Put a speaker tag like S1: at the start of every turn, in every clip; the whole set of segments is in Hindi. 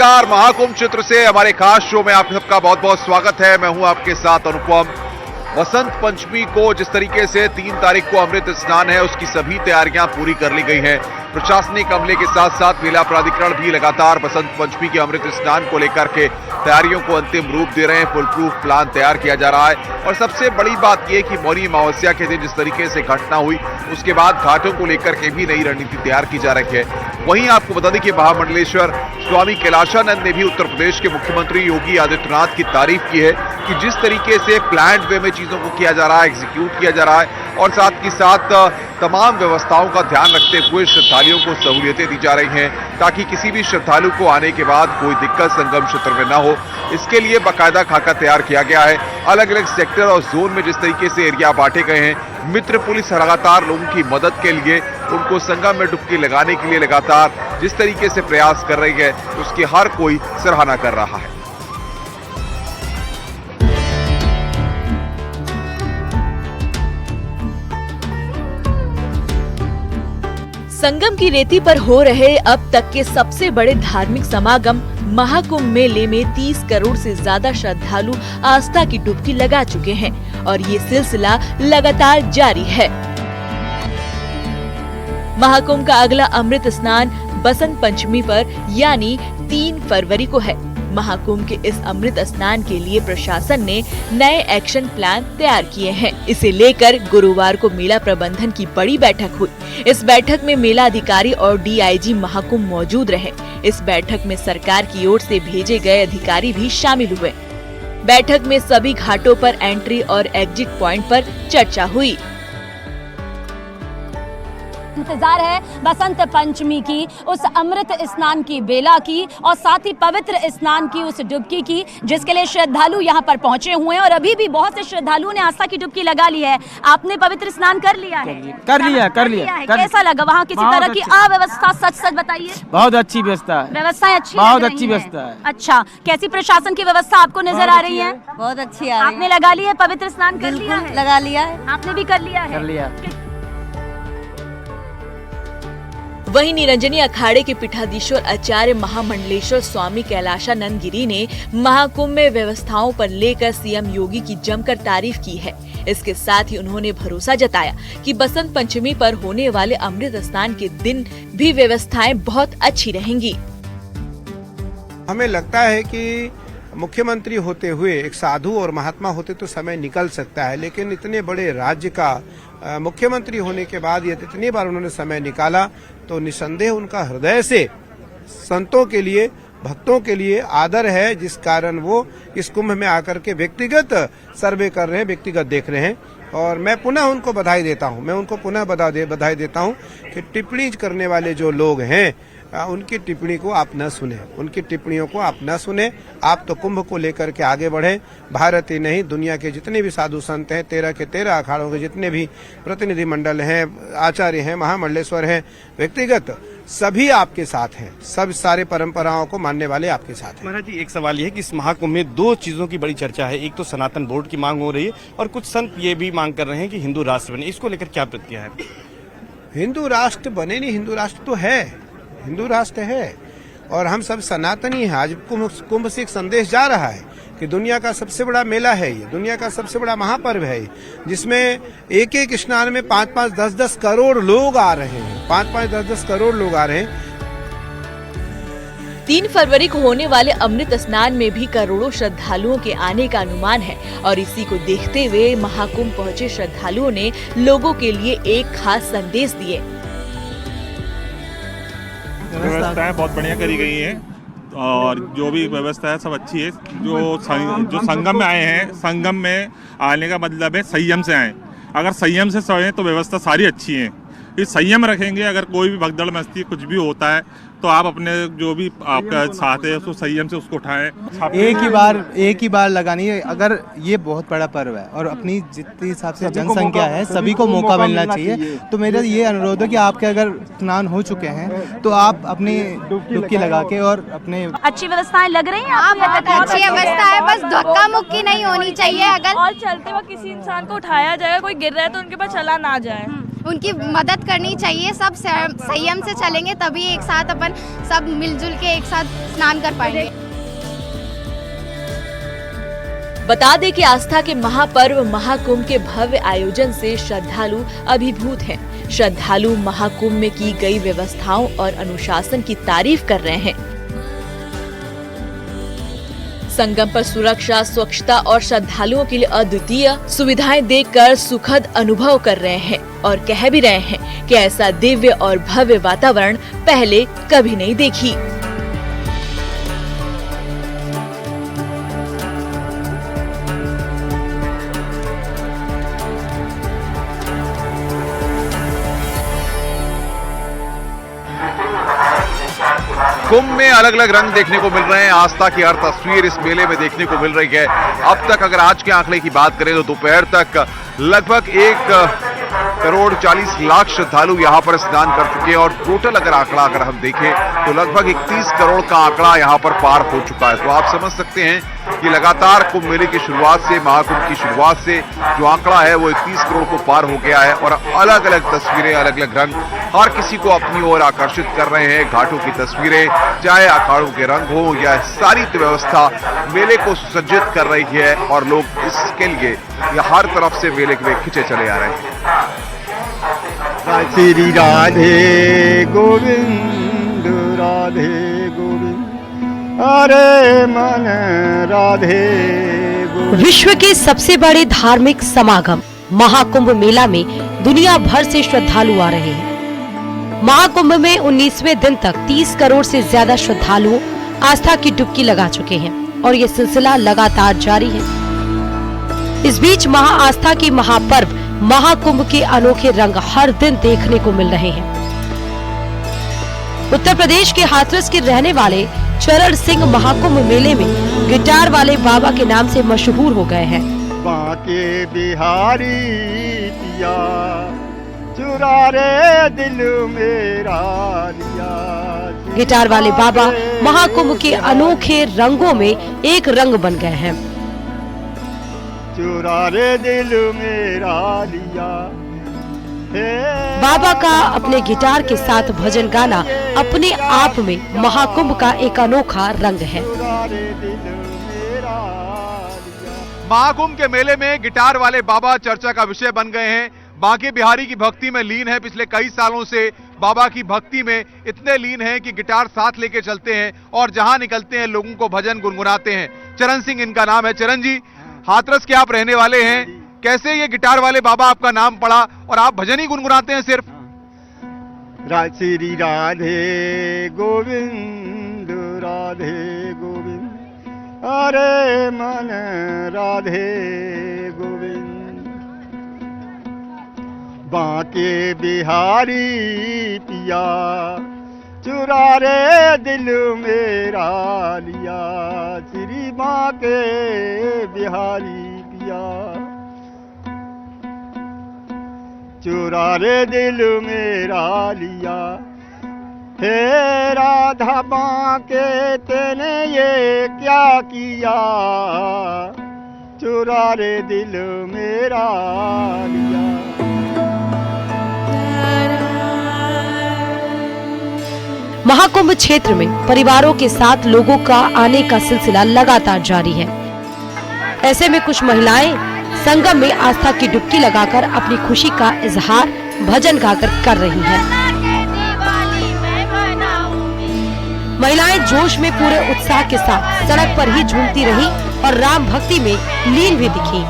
S1: नमस्कार, महाकुंभ क्षेत्र से हमारे खास शो में आप सबका बहुत बहुत स्वागत है। मैं हूं आपके साथ अनुपम। बसंत पंचमी को जिस तरीके से 3 तारीख को अमृत स्नान है, उसकी सभी तैयारियां पूरी कर ली गई हैं। प्रशासनिक अमले के साथ साथ मेला प्राधिकरण भी लगातार बसंत पंचमी के अमृत स्नान को लेकर के तैयारियों को अंतिम रूप दे रहे हैं। फुल प्रूफ प्लान तैयार किया जा रहा है और सबसे बड़ी बात यह कि मौनी अमावस्या के दिन जिस तरीके से घटना हुई, उसके बाद घाटों को लेकर के भी नई रणनीति तैयार की जा रही है। वहीं आपको बता दें कि महामंडलेश्वर स्वामी कैलाशानंद ने भी उत्तर प्रदेश के मुख्यमंत्री योगी आदित्यनाथ की तारीफ की है कि जिस तरीके से प्लान्ड वे में चीजों को किया जा रहा है, एग्जीक्यूट किया जा रहा है और साथ ही साथ तमाम व्यवस्थाओं का ध्यान रखते हुए श्रद्धालुओं को सहूलियतें दी जा रही हैं ताकि किसी भी श्रद्धालु को आने के बाद कोई दिक्कत संगम क्षेत्र में न हो। इसके लिए बाकायदा खाका तैयार किया गया है। अलग अलग सेक्टर और जोन में जिस तरीके से एरिया बांटे गए हैं, मित्र पुलिस लगातार लोगों की मदद के लिए, उनको संगम में डुबकी लगाने के लिए लगातार जिस तरीके से प्रयास कर रही है, उसकी हर कोई सराहना कर रहा है।
S2: संगम की रेती पर हो रहे अब तक के सबसे बड़े धार्मिक समागम महाकुंभ मेले में 30 करोड़ से ज्यादा श्रद्धालु आस्था की डुबकी लगा चुके हैं और ये सिलसिला लगातार जारी है। महाकुंभ का अगला अमृत स्नान बसंत पंचमी पर यानी 3 फरवरी को है। महाकुंभ के इस अमृत स्नान के लिए प्रशासन ने नए एक्शन प्लान तैयार किए हैं। इसे लेकर गुरुवार को मेला प्रबंधन की बड़ी बैठक हुई। इस बैठक में मेला अधिकारी और डीआईजी महाकुंभ मौजूद रहे। इस बैठक में सरकार की ओर से भेजे गए अधिकारी भी शामिल हुए। बैठक में सभी घाटों पर एंट्री और एग्जिट पॉइंट पर चर्चा हुई।
S3: इंतजार है बसंत पंचमी की, उस अमृत स्नान की बेला की और साथ ही पवित्र स्नान की, उस डुबकी की, जिसके लिए श्रद्धालु यहाँ पर पहुँचे हुए हैं और अभी भी बहुत से श्रद्धालुओं ने आस्था की डुबकी लगा ली है। आपने पवित्र स्नान कर लिया है?
S4: कर लिया।
S3: कैसा लगा? वहाँ किसी तरह की अव्यवस्था? सच बताइए।
S4: बहुत अच्छी व्यवस्था है।
S3: व्यवस्थाएं अच्छी,
S4: बहुत अच्छी व्यवस्था है।
S3: अच्छा, कैसी प्रशासन की व्यवस्था आपको नजर आ रही है?
S5: बहुत अच्छी आ रही है।
S3: आपने लगा लिया है पवित्र स्नान? कर लिया है?
S5: लगा लिया है।
S3: आपने भी कर लिया है?
S4: कर लिया।
S2: वहीं निरंजनी अखाड़े के पीठाधीश्वर आचार्य महामंडलेश्वर स्वामी कैलाशानंद गिरी ने महाकुंभ में व्यवस्थाओं पर लेकर सीएम योगी की जमकर तारीफ की है। इसके साथ ही उन्होंने भरोसा जताया कि बसंत पंचमी पर होने वाले अमृत स्नान के दिन भी व्यवस्थाएं बहुत अच्छी रहेंगी।
S6: हमें लगता है कि मुख्यमंत्री होते हुए एक साधु और महात्मा होते तो समय निकल सकता है, लेकिन इतने बड़े राज्य का मुख्यमंत्री होने के बाद ये इतनी बार उन्होंने समय निकाला तो निसंदेह उनका हृदय से संतों के लिए, भक्तों के लिए आदर है, जिस कारण वो इस कुंभ में आकर के व्यक्तिगत सर्वे कर रहे हैं, व्यक्तिगत देख रहे हैं। और मैं पुनः उनको बधाई देता हूं। मैं उनको पुनः बधाई देता हूं कि टिप्पणी करने वाले जो लोग हैं उनकी टिप्पणी को आप न सुने, उनकी टिप्पणियों को आप न सुने। आप तो कुंभ को लेकर के आगे बढ़े। भारत ही नहीं, दुनिया के जितने भी साधु संत हैं, 13 के 13 अखाड़ों के जितने भी प्रतिनिधि मंडल हैं, आचार्य हैं, महामंडलेश्वर हैं, व्यक्तिगत सभी आपके साथ हैं। सब सारे परंपराओं को मानने वाले आपके साथ हैं।
S7: महाराज जी, एक सवाल ये है कि इस महाकुंभ में 2 चीजों की बड़ी चर्चा है। एक तो सनातन बोर्ड की मांग हो रही है और कुछ संत ये भी मांग कर रहे हैं कि हिंदू राष्ट्र बने। इसको लेकर क्या प्रतिक्रिया है?
S6: हिंदू राष्ट्र बने नहीं, हिंदू राष्ट्र तो है, हिंदू राष्ट्र है और हम सब सनातनी हैं। आज कुंभ से एक संदेश जा रहा है कि दुनिया का सबसे बड़ा मेला है ये, दुनिया का सबसे बड़ा महापर्व है, जिसमें एक स्नान में 5-5, 10-10 करोड़ लोग आ रहे हैं। 5-5, 10-10 करोड़ लोग आ रहे हैं।
S2: 3 फरवरी को होने वाले अमृत स्नान में भी करोड़ों श्रद्धालुओं के आने का अनुमान है और इसी को देखते हुए महाकुंभ पहुंचे श्रद्धालुओं ने लोगों के लिए एक खास संदेश दिए।
S8: व्यवस्थाएं बहुत बढ़िया करी गई हैं और जो भी व्यवस्था है सब अच्छी है। जो संगम में आए हैं, संगम में आने का मतलब है संयम से आए। अगर संयम से सोए तो व्यवस्था सारी अच्छी है। ये संयम रखेंगे, अगर कोई भी भगदड़ मस्ती कुछ भी होता है तो आप अपने जो भी आपका साथ है उसको संयम से उसको उठाएं।
S4: एक ही बार लगानी है। अगर ये बहुत बड़ा पर्व है और अपनी जितनी हिसाब से जनसंख्या है, सभी को मौका मिलना चाहिए। तो मेरा ये अनुरोध है कि आपके अगर स्नान हो चुके हैं तो आप अपनी डुबकी लगा के और अपने
S3: अच्छी व्यवस्थाएं लग रही हैं।
S5: अच्छी व्यवस्था है, बस धक्का मुक्की नहीं होनी चाहिए। अगर
S9: और चलते वक्त किसी इंसान को उठाया जाएगा, कोई गिर रहा है तो उनके पास चला ना जाए।
S5: उनकी मदद करनी चाहिए। सब संयम से चलेंगे तभी एक साथ अपन सब मिलजुल के एक साथ स्नान कर पाएंगे।
S2: बता दें कि आस्था के महापर्व महाकुंभ के भव्य आयोजन से श्रद्धालु अभिभूत हैं। श्रद्धालु महाकुंभ में की गई व्यवस्थाओं और अनुशासन की तारीफ कर रहे हैं। संगम पर सुरक्षा, स्वच्छता और श्रद्धालुओं के लिए अद्वितीय सुविधाएं देखकर सुखद अनुभव कर रहे हैं और कह भी रहे हैं कि ऐसा दिव्य और भव्य वातावरण पहले कभी नहीं देखी।
S1: कुंभ में अलग अलग रंग देखने को मिल रहे हैं। आस्था की हर तस्वीर इस मेले में देखने को मिल रही है। अब तक अगर आज के आंकड़े की बात करें तो दोपहर तक लगभग 1,40,00,000 श्रद्धालु यहां पर स्नान कर चुके हैं और टोटल अगर हम देखें तो लगभग 31 करोड़ का आंकड़ा यहां पर पार हो चुका है। तो आप समझ सकते हैं कि लगातार कुंभ मेले की शुरुआत से, महाकुंभ की शुरुआत से जो आंकड़ा है वो 31 करोड़ को पार हो गया है और अलग अलग तस्वीरें, अलग अलग रंग हर किसी को अपनी ओर आकर्षित कर रहे हैं। घाटों की तस्वीरें, चाहे अखाड़ों के रंग हो या सारी व्यवस्था मेले को सुसज्जित कर रही है और लोग इसके लिए हर तरफ से मेले में खिंचे चले आ रहे हैं।
S9: श्री राधे गोविंद राधे गोविंद, अरे मन राधे गोविंद।
S10: विश्व के सबसे बड़े धार्मिक समागम महाकुंभ मेला में दुनिया भर से श्रद्धालु आ रहे हैं। महाकुंभ में 19वें दिन तक 30 करोड़ से ज्यादा श्रद्धालु आस्था की डुबकी लगा चुके हैं और ये सिलसिला लगातार जारी है। इस बीच महाआस्था की महापर्व महाकुंभ के अनोखे रंग हर दिन देखने को मिल रहे हैं। उत्तर प्रदेश के हाथरस के रहने वाले चरण सिंह महाकुंभ मेले में गिटार वाले बाबा के नाम से मशहूर हो गए हैं।
S9: बांके बिहारी पिया चुरा रे दिल मेरा लिया।
S10: गिटार वाले बाबा महाकुंभ के अनोखे रंगों में एक रंग बन गए हैं।
S9: चुरा रे दिल मेरा लिया।
S10: बाबा का अपने गिटार के साथ भजन गाना अपने आप में महाकुंभ का एक अनोखा रंग है।
S1: महाकुंभ के मेले में गिटार वाले बाबा चर्चा का विषय बन गए हैं। बांके बिहारी की भक्ति में लीन है। पिछले कई सालों से बाबा की भक्ति में इतने लीन हैं कि गिटार साथ लेके चलते हैं और जहां निकलते हैं लोगों को भजन गुनगुनाते हैं। चरण सिंह इनका नाम है। चरण जी, हाथरस के आप रहने वाले हैं, कैसे ये गिटार वाले बाबा आपका नाम पड़ा और आप भजन ही गुनगुनाते हैं सिर्फ?
S9: श्री राधे गोविंद राधे गोविंद, अरे मन राधे गोविंद। बांके बिहारी पिया चुरा रे दिल मेरा लिया। श्री बांके बिहारी पिया चुरा रे दिल मेरा लिया। हे राधा बांके तेने ये क्या किया, चुरा रे दिल मेरा लिया।
S10: महाकुंभ क्षेत्र में परिवारों के साथ लोगों का आने का सिलसिला लगातार जारी है। ऐसे में कुछ महिलाएं संगम में आस्था की डुबकी लगाकर अपनी खुशी का इजहार भजन गाकर कर रही हैं। महिलाएं जोश में पूरे उत्साह के साथ सड़क पर ही झूमती रही और राम भक्ति में लीन भी दिखी।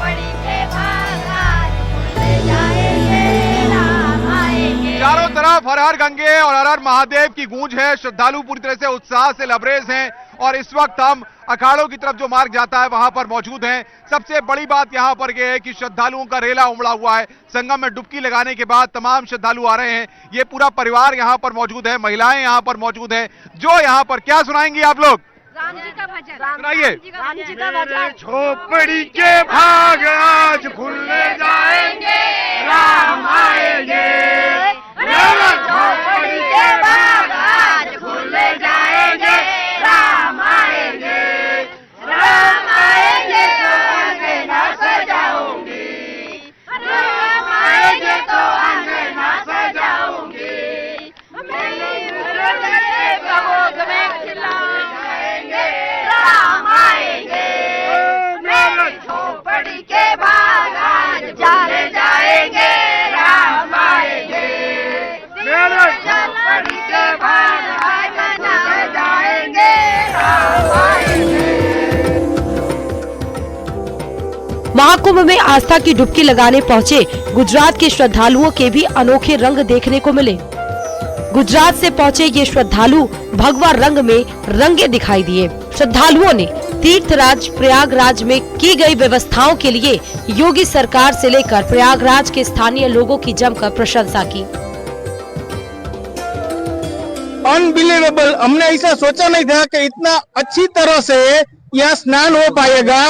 S1: चारों तरफ हर हर गंगे और हर हर महादेव की गूंज है। श्रद्धालु पूरी तरह से उत्साह से लबरेज हैं और इस वक्त हम अखाड़ों की तरफ जो मार्ग जाता है वहां पर मौजूद हैं। सबसे बड़ी बात यहां पर यह है कि श्रद्धालुओं का रेला उमड़ा हुआ है। संगम में डुबकी लगाने के बाद तमाम श्रद्धालु आ रहे हैं। ये पूरा परिवार यहां पर मौजूद है, महिलाएं यहां पर मौजूद हैं। जो यहां पर क्या सुनाएंगी आप लोग?
S5: राम जी का भजन
S1: सुनाइए।
S5: राम जी का भजन।
S9: झोपड़ी के भाग आज खुलने जाएंगे, राम आएंगे। झोपड़ी के भाग आज खुलने जाएंगे, राम आएंगे। राम आएंगे तो अंगना सजाऊंगी, राम आएंगे तो अंगना
S10: महाकुंभ में आस्था की डुबकी लगाने पहुँचे गुजरात के श्रद्धालुओं के भी अनोखे रंग देखने को मिले। गुजरात से पहुँचे ये श्रद्धालु भगवा रंग में रंगे दिखाई दिए। श्रद्धालुओं ने तीर्थराज प्रयागराज में की गई व्यवस्थाओं के लिए योगी सरकार से लेकर प्रयागराज के स्थानीय लोगों की जमकर प्रशंसा की।
S9: अनबिलीवेबल, हमने ऐसा सोचा नहीं था कि इतना अच्छी तरह से यहाँ स्नान हो पाएगा।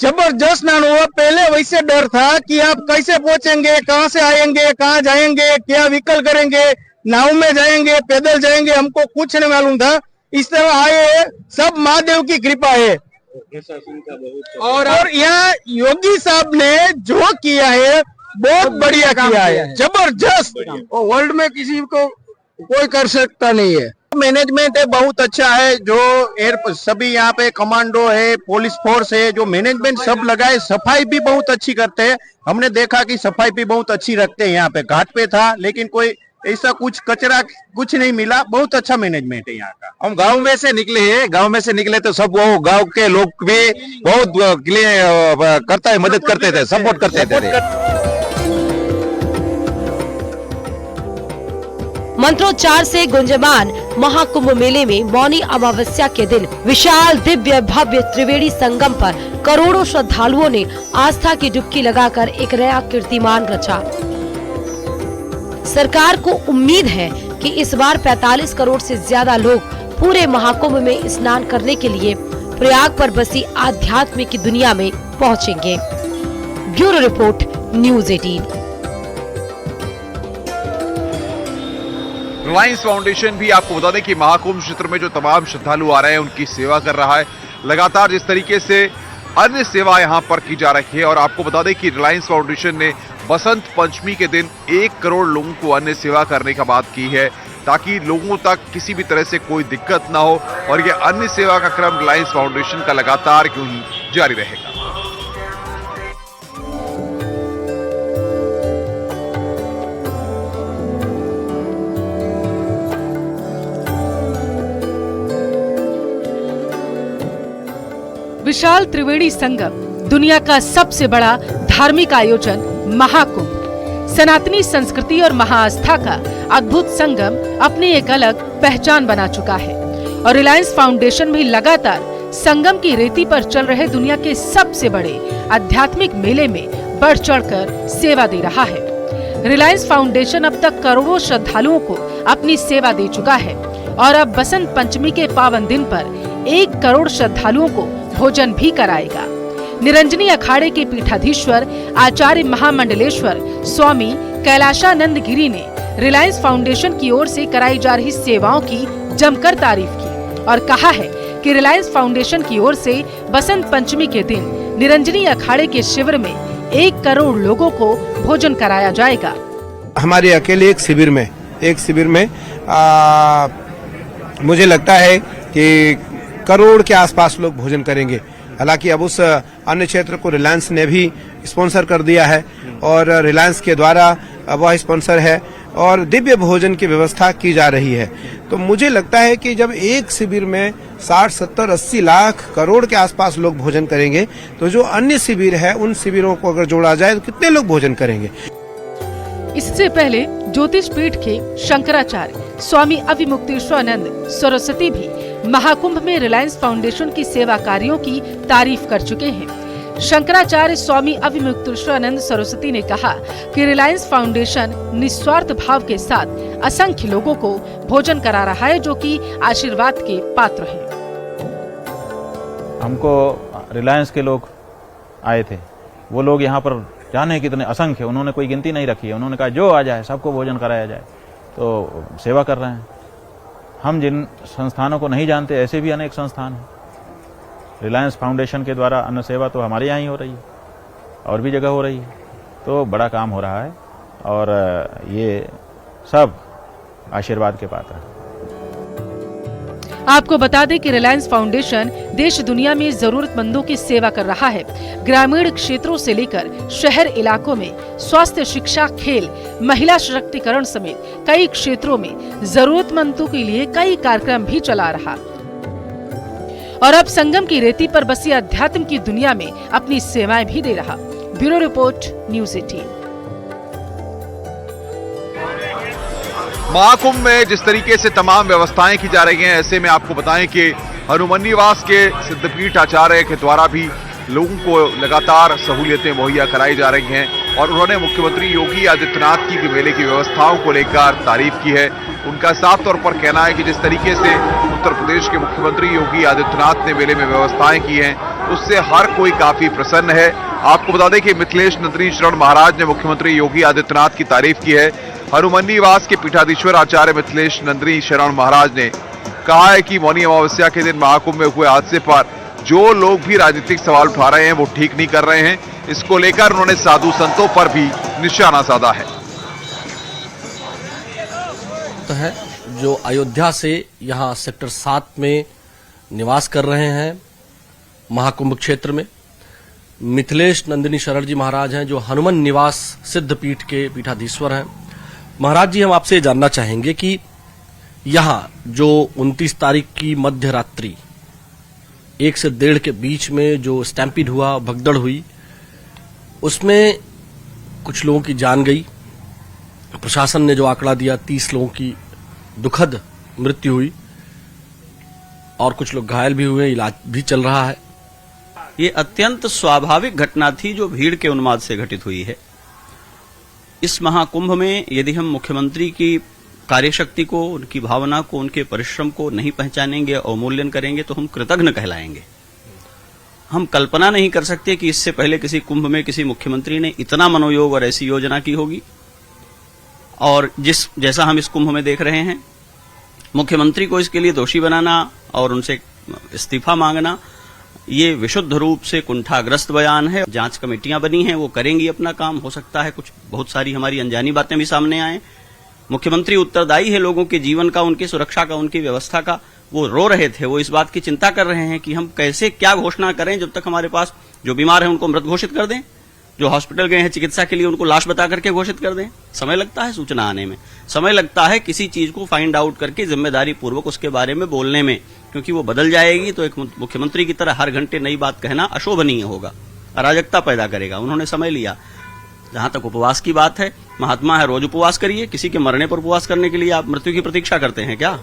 S9: जबरदस्त स्नान हुआ। पहले वैसे डर था कि आप कैसे पहुँचेंगे, कहाँ से आएंगे, कहाँ जाएंगे, क्या व्हीकल करेंगे, नाव में जाएंगे, पैदल जाएंगे, हमको कुछ नहीं मालूम था। इस तरह आए, सब महादेव की कृपा है। और यहाँ योगी साहब ने जो किया है बहुत बढ़िया किया है, जबरदस्त। वर्ल्ड में किसी को कोई कर सकता नहीं है। मैनेजमेंट है बहुत अच्छा है, जो एयर सभी यहाँ पे कमांडो है, पुलिस फोर्स है, जो मैनेजमेंट सब लगाए। सफाई भी बहुत अच्छी करते हैं। हमने देखा कि सफाई भी बहुत अच्छी रखते हैं। यहाँ पे घाट पे था लेकिन कोई ऐसा कुछ कचरा कुछ नहीं मिला। बहुत अच्छा मैनेजमेंट है यहाँ का।
S1: हम गांव में से निकले हैं, गांव में से निकले तो सब वो गांव के लोग भी बहुत करता है, मदद करते थे, सपोर्ट करते थे।
S10: मंत्रोच्चार से गुंजमान महाकुंभ मेले में मौनी अमावस्या के दिन विशाल दिव्य भव्य त्रिवेणी संगम पर करोड़ों श्रद्धालुओं ने आस्था की डुबकी लगाकर एक नया कीर्तिमान रचा। सरकार को उम्मीद है कि इस बार 45 करोड़ से ज्यादा लोग पूरे महाकुंभ में स्नान करने के लिए प्रयाग पर बसी आध्यात्म की दुनिया में पहुंचेंगे। Bureau report, news 18।
S1: Reliance foundation भी आपको बता दें कि महाकुंभ क्षेत्र में जो तमाम श्रद्धालु आ रहे हैं उनकी सेवा कर रहा है। लगातार जिस तरीके से अन्य सेवा यहां पर की जा रही है, और आपको बता दें कि रिलायंस फाउंडेशन ने बसंत पंचमी के दिन 1 करोड़ लोगों को अन्य सेवा करने का बात की है, ताकि लोगों तक किसी भी तरह से कोई दिक्कत ना हो। और यह अन्य सेवा का क्रम रिलायंस फाउंडेशन का लगातार यूं ही जारी रहेगा।
S11: विशाल त्रिवेणी संगम, दुनिया का सबसे बड़ा धार्मिक आयोजन महाकुंभ, सनातनी संस्कृति और महाआस्था का अद्भुत संगम अपनी एक अलग पहचान बना चुका है। और रिलायंस फाउंडेशन भी लगातार संगम की रेती पर चल रहे दुनिया के सबसे बड़े आध्यात्मिक मेले में बढ़ चढ़कर सेवा दे रहा है। रिलायंस फाउंडेशन अब तक करोड़ों श्रद्धालुओं को अपनी सेवा दे चुका है और अब बसंत पंचमी के पावन दिन पर 1 करोड़ श्रद्धालुओं को भोजन भी कराएगा। निरंजनी अखाड़े के पीठाधीश्वर आचार्य महामंडलेश्वर स्वामी कैलाशानंद गिरी ने रिलायंस फाउंडेशन की ओर से कराई जा रही सेवाओं की जमकर तारीफ की और कहा है कि रिलायंस फाउंडेशन की ओर से बसंत पंचमी के दिन निरंजनी अखाड़े के शिविर में 1 करोड़ लोगों को भोजन कराया जाएगा।
S6: हमारे अकेले एक शिविर में मुझे लगता है कि करोड़ के आसपास लोग भोजन करेंगे। हालांकि अब उस अन्य क्षेत्र को रिलायंस ने भी स्पॉन्सर कर दिया है और रिलायंस के द्वारा वह स्पॉन्सर है और दिव्य भोजन की व्यवस्था की जा रही है। तो मुझे लगता है कि जब एक शिविर में 60, 70, 80 लाख करोड़ के आसपास लोग भोजन करेंगे, तो जो अन्य शिविर है उन शिविरों को अगर जोड़ा जाए तो कितने लोग भोजन करेंगे।
S11: इससे पहले ज्योतिष पीठ के शंकराचार्य स्वामी अविमुक्तेश्वरानंद सरस्वती भी महाकुंभ में रिलायंस फाउंडेशन की सेवा कार्यों की तारीफ कर चुके हैं। शंकराचार्य स्वामी अविमुक्तेश्वरानंद सरस्वती ने कहा कि रिलायंस फाउंडेशन निस्वार्थ भाव के साथ असंख्य लोगों को भोजन करा रहा है, जो कि आशीर्वाद के पात्र हैं।
S12: हमको रिलायंस के लोग आए थे, वो लोग यहाँ पर जाने कितने असंख्य, उन्होंने कोई गिनती नहीं रखी है। उन्होंने कहा जो आ जाए सबको भोजन कराया जाए, तो सेवा कर रहे हैं। हम जिन संस्थानों को नहीं जानते, ऐसे भी अनेक संस्थान हैं। रिलायंस फाउंडेशन के द्वारा अन्न सेवा तो हमारे यहाँ ही हो रही है और भी जगह हो रही है, तो बड़ा काम हो रहा है और ये सब आशीर्वाद के पात्र है।
S11: आपको बता दें कि रिलायंस फाउंडेशन देश दुनिया में जरूरतमंदों की सेवा कर रहा है। ग्रामीण क्षेत्रों से लेकर शहर इलाकों में स्वास्थ्य, शिक्षा, खेल, महिला सशक्तिकरण समेत कई क्षेत्रों में जरूरतमंदों के लिए कई कार्यक्रम भी चला रहा और अब संगम की रेती पर बसी अध्यात्म की दुनिया में अपनी सेवाएं भी दे रहा। Bureau report, news 18।
S1: महाकुंभ में जिस तरीके से तमाम व्यवस्थाएं की जा रही हैं, ऐसे में आपको बताएं कि हनुमान निवास के सिद्धपीठ आचार्य के द्वारा भी लोगों को लगातार सहूलियतें मुहैया कराई जा रही हैं और उन्होंने मुख्यमंत्री योगी आदित्यनाथ की मेले की व्यवस्थाओं को लेकर तारीफ की है। उनका साफ तौर पर कहना है कि जिस तरीके से उत्तर प्रदेश के मुख्यमंत्री योगी आदित्यनाथ ने मेले में व्यवस्थाएं की हैं, उससे हर कोई काफी प्रसन्न है। आपको बता दें कि मिथिलेश नंदनी शरण महाराज ने मुख्यमंत्री योगी आदित्यनाथ की तारीफ की है। हनुमान निवास के पीठाधीश्वर आचार्य मिथिलेश नंदनी शरण महाराज ने कहा है कि मौनी अमावस्या के दिन महाकुंभ में हुए हादसे पर जो लोग भी राजनीतिक सवाल उठा रहे हैं वो ठीक नहीं कर रहे हैं। इसको लेकर उन्होंने साधु संतों पर भी निशाना साधा है।
S13: तो है जो अयोध्या से यहाँ सेक्टर 7 में निवास कर रहे हैं महाकुंभ क्षेत्र में, मिथिलेश नंदिनी शरण जी महाराज हैं जो हनुमान निवास सिद्धपीठ के पीठाधीश्वर हैं। महाराज जी, हम आपसे जानना चाहेंगे कि यहाँ जो 29 तारीख की मध्य रात्रि 1 से 1.5 के बीच में जो स्टैम्पीड हुआ, भगदड़ हुई, उसमें कुछ लोगों की जान गई। प्रशासन ने जो आंकड़ा दिया 30 लोगों की दुखद मृत्यु हुई और कुछ लोग घायल भी हुए, इलाज भी चल रहा है।
S14: ये अत्यंत स्वाभाविक घटना थी जो भीड़ के उन्माद से घटित हुई है। इस महाकुंभ में यदि हम मुख्यमंत्री की कार्यशक्ति को, उनकी भावना को, उनके परिश्रम को नहीं पहचानेंगे, अवमूल्यन करेंगे तो हम कृतघ्न कहलाएंगे। हम कल्पना नहीं कर सकते कि इससे पहले किसी कुंभ में किसी मुख्यमंत्री ने इतना मनोयोग और ऐसी योजना की होगी। और जैसा हम इस कुंभ में देख रहे हैं, मुख्यमंत्री को इसके लिए दोषी बनाना और उनसे इस्तीफा मांगना, ये विशुद्ध रूप से कुंठाग्रस्त बयान है। जांच कमेटियां बनी हैं, वो करेंगी अपना काम। हो सकता है कुछ बहुत सारी हमारी अनजानी बातें भी सामने आए। मुख्यमंत्री उत्तरदायी है लोगों के जीवन का, उनकी सुरक्षा का, उनकी व्यवस्था का। वो रो रहे थे, वो इस बात की चिंता कर रहे हैं कि हम कैसे क्या घोषणा करें जब तक हमारे पास जो बीमार है उनको मृत घोषित कर दें, जो हॉस्पिटल गए हैं चिकित्सा के लिए उनको लाश बता करके घोषित कर दें। समय लगता है सूचना आने में, समय लगता है किसी चीज को फाइंड आउट करके जिम्मेदारी पूर्वक उसके बारे में बोलने में, क्योंकि वो बदल जाएगी तो एक मुख्यमंत्री की तरह हर घंटे नई बात कहना अशोभनीय होगा, अराजकता पैदा करेगा। उन्होंने समय लिया। जहां तक उपवास की बात है, महात्मा है, रोज उपवास करिए। किसी के मरने पर उपवास करने के लिए आप मृत्यु की प्रतीक्षा करते हैं क्या?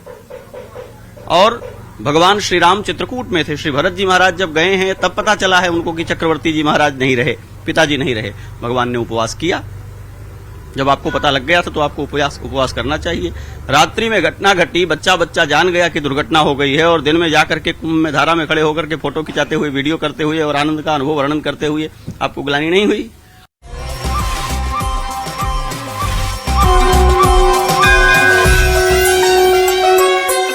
S14: और भगवान श्री राम चित्रकूट में थे। श्री भरत जी महाराज जब गए हैं तब पता चला है उनको कि चक्रवर्ती जी महाराज नहीं रहे, पिताजी नहीं रहे। भगवान ने उपवास किया। जब आपको पता लग गया था तो आपको उपवास करना चाहिए। रात्रि में घटना घटी, बच्चा जान गया कि दुर्घटना हो गई है, और दिन में जाकर के कुंभ में धारा में खड़े होकर के फोटो खिंचाते हुए, वीडियो करते हुए और आनंद का अनुभव वर्णन करते हुए आपको ग्लानि नहीं हुई?